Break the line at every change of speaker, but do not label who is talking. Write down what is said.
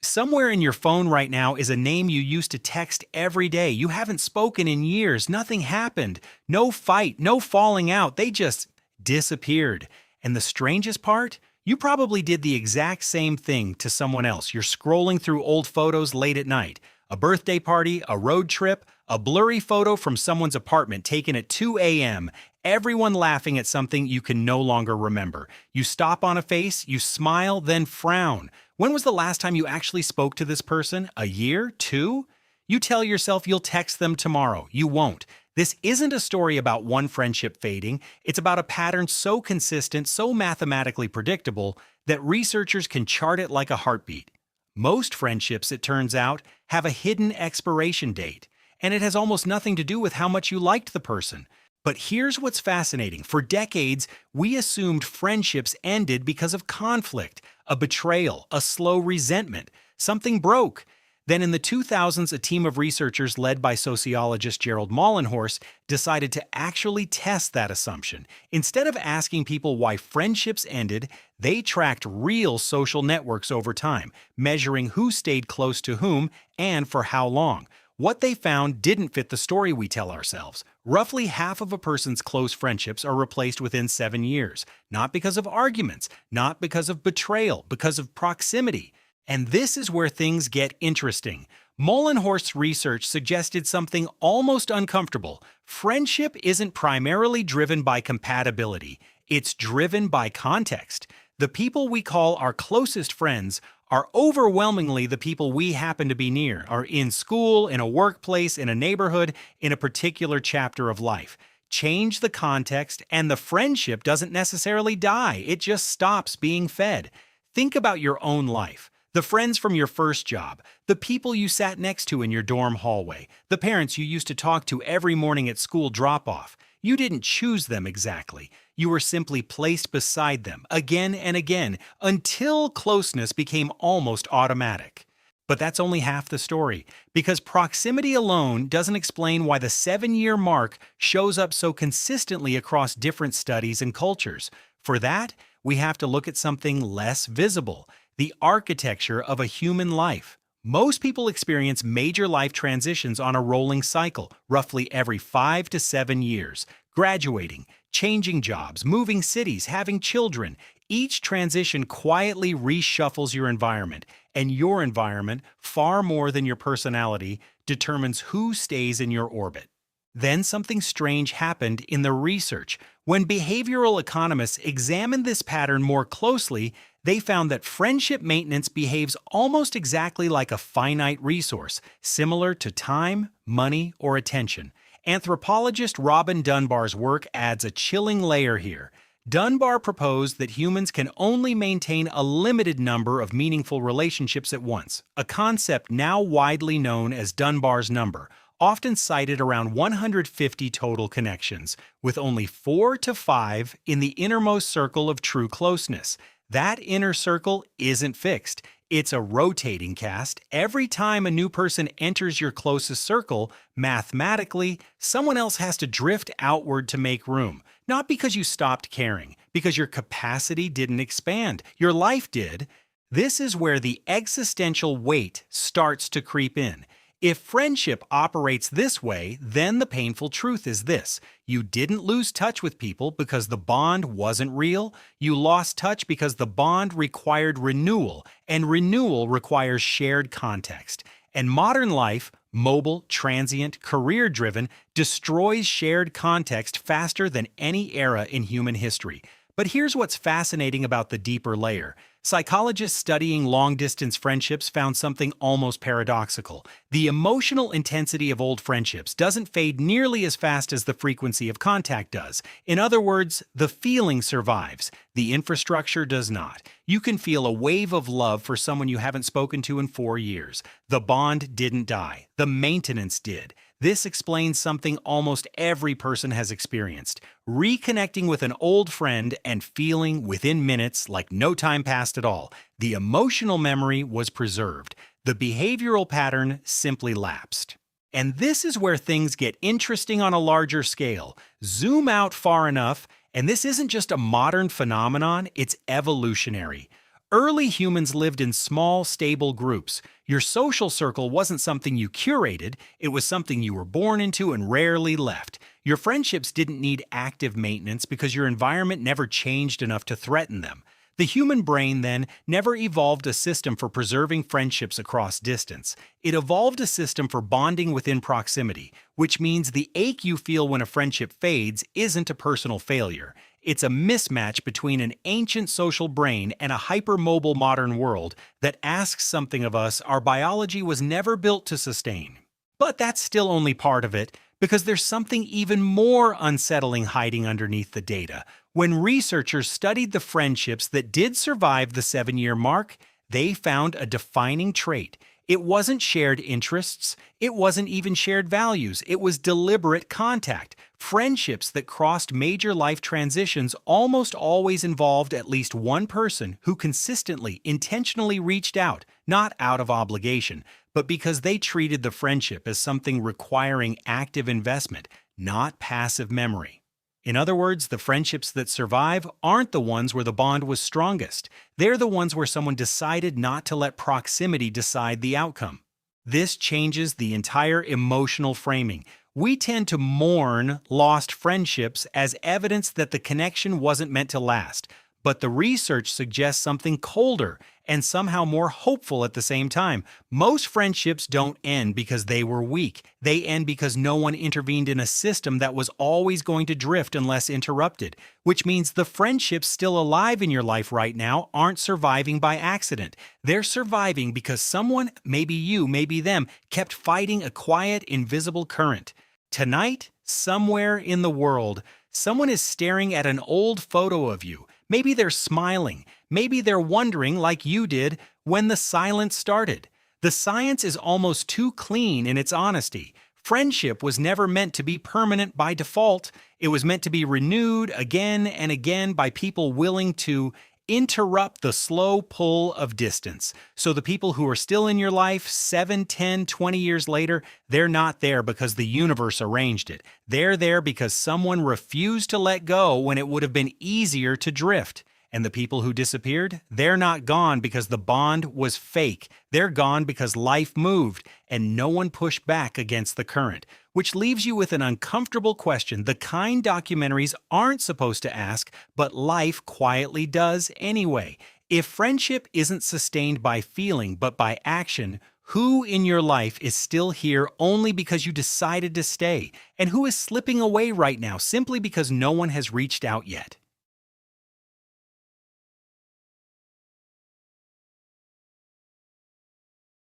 Somewhere in your phone right now is a name you used to text every day. You haven't spoken in years. Nothing happened. No fight, no falling out. They just disappeared. And the strangest part? You probably did the exact same thing to someone else. You're scrolling through old photos late at night. A birthday party, a road trip, a blurry photo from someone's apartment taken at 2 a.m. Everyone laughing at something you can no longer remember. You stop on a face, you smile, then frown. When was the last time you actually spoke to this person? A year? 2? You tell yourself you'll text them tomorrow. You won't. This isn't a story about one friendship fading. It's about a pattern so consistent, so mathematically predictable, that researchers can chart it like a heartbeat. Most friendships, it turns out, have a hidden expiration date, and it has almost nothing to do with how much you liked the person. But here's what's fascinating. For decades, we assumed friendships ended because of conflict, a betrayal, a slow resentment. Something broke. Then in the 2000s, a team of researchers led by sociologist Gerald Mollenhorst decided to actually test that assumption. Instead of asking people why friendships ended, they tracked real social networks over time, measuring who stayed close to whom and for how long. What they found didn't fit the story we tell ourselves. Roughly half of a person's close friendships are replaced within 7 years, not because of arguments, not because of betrayal, because of proximity. And this is where things get interesting. Mollenhorst's research suggested something almost uncomfortable. Friendship isn't primarily driven by compatibility. It's driven by context. The people we call our closest friends are overwhelmingly the people we happen to be near, are in school, in a workplace, in a neighborhood, in a particular chapter of life. Change the context, and the friendship doesn't necessarily die. It just stops being fed. Think about your own life. The friends from your first job, the people you sat next to in your dorm hallway, the parents you used to talk to every morning at school drop-off. You didn't choose them exactly. You were simply placed beside them again and again until closeness became almost automatic. But that's only half the story, because proximity alone doesn't explain why the 7-year mark shows up so consistently across different studies and cultures. For that, we have to look at something less visible: the architecture of a human life. Most people experience major life transitions on a rolling cycle, roughly every 5 to 7 years. Graduating, changing jobs, moving cities, having children. Each transition quietly reshuffles your environment, and your environment, far more than your personality, determines who stays in your orbit. Then something strange happened in the research. When behavioral economists examined this pattern more closely, they found that friendship maintenance behaves almost exactly like a finite resource, similar to time, money, or attention. Anthropologist Robin Dunbar's work adds a chilling layer here. Dunbar proposed that humans can only maintain a limited number of meaningful relationships at once, a concept now widely known as Dunbar's number, often cited around 150 total connections, with only 4 to 5 in the innermost circle of true closeness. That inner circle isn't fixed. It's a rotating cast. Every time a new person enters your closest circle, mathematically, someone else has to drift outward to make room. Not because you stopped caring, because your capacity didn't expand. Your life did. This is where the existential weight starts to creep in. If friendship operates this way, then the painful truth is this: you didn't lose touch with people because the bond wasn't real. You lost touch because the bond required renewal, and renewal requires shared context. And modern life, mobile, transient, career-driven, destroys shared context faster than any era in human history. But here's what's fascinating about the deeper layer. Psychologists studying long-distance friendships found something almost paradoxical. The emotional intensity of old friendships doesn't fade nearly as fast as the frequency of contact does. In other words, the feeling survives. The infrastructure does not. You can feel a wave of love for someone you haven't spoken to in 4 years. The bond didn't die. The maintenance did. This explains something almost every person has experienced: reconnecting with an old friend and feeling within minutes like no time passed at all. The emotional memory was preserved. The behavioral pattern simply lapsed. And this is where things get interesting on a larger scale. Zoom out far enough, and this isn't just a modern phenomenon, it's evolutionary. Early humans lived in small, stable groups. Your social circle wasn't something you curated, it was something you were born into and rarely left. Your friendships didn't need active maintenance because your environment never changed enough to threaten them. The human brain, then, never evolved a system for preserving friendships across distance. It evolved a system for bonding within proximity, which means the ache you feel when a friendship fades isn't a personal failure. It's a mismatch between an ancient social brain and a hypermobile modern world that asks something of us our biology was never built to sustain. But that's still only part of it, because there's something even more unsettling hiding underneath the data. When researchers studied the friendships that did survive the 7-year mark, they found a defining trait. It wasn't shared interests, it wasn't even shared values, it was deliberate contact. Friendships that crossed major life transitions almost always involved at least one person who consistently, intentionally reached out, not out of obligation, but because they treated the friendship as something requiring active investment, not passive memory. In other words, the friendships that survive aren't the ones where the bond was strongest. They're the ones where someone decided not to let proximity decide the outcome. This changes the entire emotional framing. We tend to mourn lost friendships as evidence that the connection wasn't meant to last, but the research suggests something colder and somehow more hopeful at the same time. Most friendships don't end because they were weak. They end because no one intervened in a system that was always going to drift unless interrupted, which means the friendships still alive in your life right now aren't surviving by accident. They're surviving because someone, maybe you, maybe them, kept fighting a quiet, invisible current. Tonight, somewhere in the world, someone is staring at an old photo of you. Maybe they're smiling. Maybe they're wondering, like you did, when the silence started. The science is almost too clean in its honesty. Friendship was never meant to be permanent by default. It was meant to be renewed again and again by people willing to interrupt the slow pull of distance. So the people who are still in your life 7, 10, 20 years later, they're not there because the universe arranged it. They're there because someone refused to let go when it would have been easier to drift. And the people who disappeared, they're not gone because the bond was fake. They're gone because life moved and no one pushed back against the current. Which leaves you with an uncomfortable question, the kind documentaries aren't supposed to ask, but life quietly does anyway. If friendship isn't sustained by feeling but by action, who in your life is still here only because you decided to stay? And who is slipping away right now simply because no one has reached out yet?